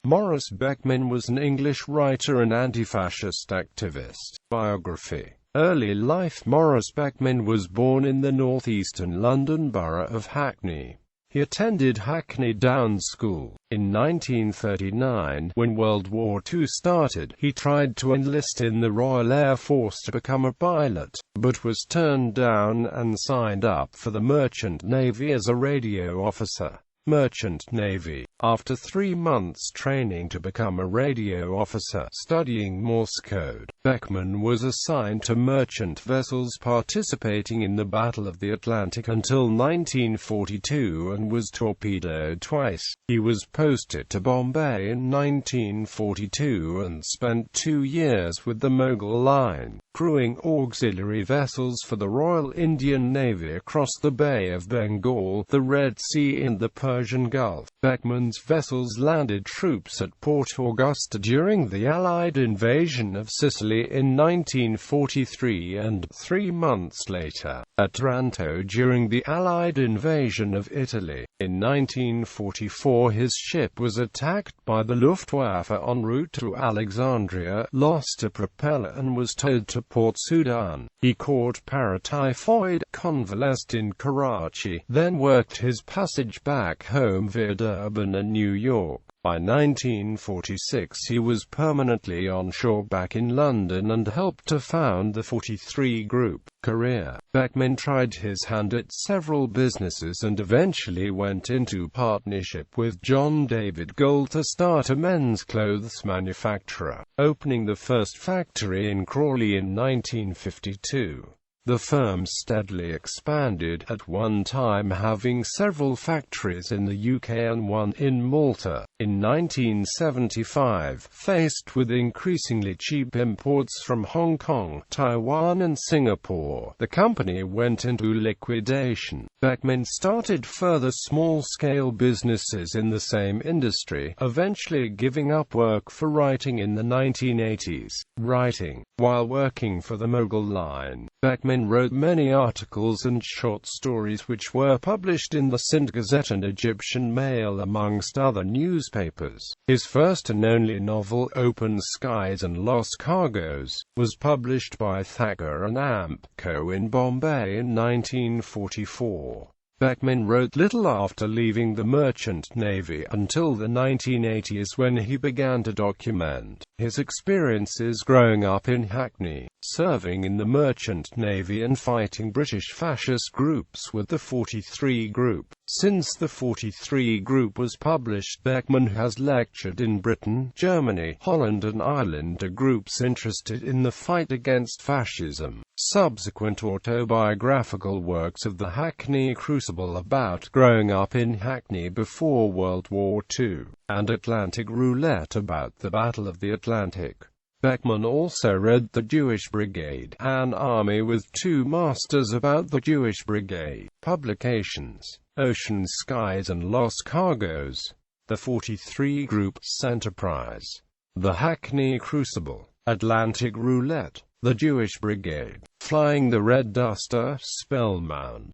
Maurice Beckman was an English writer and anti-fascist activist. Biography. Early life. Maurice Beckman was born in the northeastern London borough of Hackney. He attended Hackney Downs School. In 1939, when World War II started, he tried to enlist in the Royal Air Force to become a pilot, but was turned down and signed up for the Merchant Navy as a radio officer. Merchant Navy. After 3 months training to become a radio officer, studying Morse code, Beckman was assigned to merchant vessels participating in the Battle of the Atlantic until 1942 and was torpedoed twice. He was posted to Bombay in 1942 and spent 2 years with the Mughal Line, crewing auxiliary vessels for the Royal Indian Navy across the Bay of Bengal, the Red Sea and the Persian Gulf. Beckman's vessels landed troops at Port Augusta during the Allied invasion of Sicily in 1943 and, 3 months later, at Taranto during the Allied invasion of Italy. In 1944 his ship was attacked by the Luftwaffe en route to Alexandria, lost a propeller and was towed to Port Sudan. He caught paratyphoid, convalesced in Karachi, then worked his passage back home via Durban and New York. By 1946 he was permanently on shore back in London and helped to found the 43 Group. Career. Beckman tried his hand at several businesses and eventually went into partnership with John David Gold to start a men's clothes manufacturer, opening the first factory in Crawley in 1952. The firm steadily expanded, at one time having several factories in the UK and one in Malta. In 1975, faced with increasingly cheap imports from Hong Kong, Taiwan and Singapore, the company went into liquidation. Beckman started further small-scale businesses in the same industry, eventually giving up work for writing in the 1980s. Writing. While working for the Mughal Line, Beckman wrote many articles and short stories which were published in the Sind Gazette and Egyptian Mail amongst other newspapers. His first and only novel, Open Skies and Lost Cargoes, was published by Thacker and Amp Co. in Bombay in 1944. Beckman wrote little after leaving the Merchant Navy until the 1980s when he began to document his experiences growing up in Hackney, serving in the Merchant Navy and fighting British fascist groups with the 43 Group. Since the 43 Group was published, Beckman has lectured in Britain, Germany, Holland and Ireland to groups interested in the fight against fascism. Subsequent autobiographical works of the Hackney Crucible about growing up in Hackney before World War II, and Atlantic Roulette about the Battle of the Atlantic. Beckman also read The Jewish Brigade, An Army with Two Masters about the Jewish Brigade. Publications. Ocean Skies and Lost Cargoes. The 43 Group's Enterprise. The Hackney Crucible. Atlantic Roulette. The Jewish Brigade. Flying the Red Duster. Spellbound.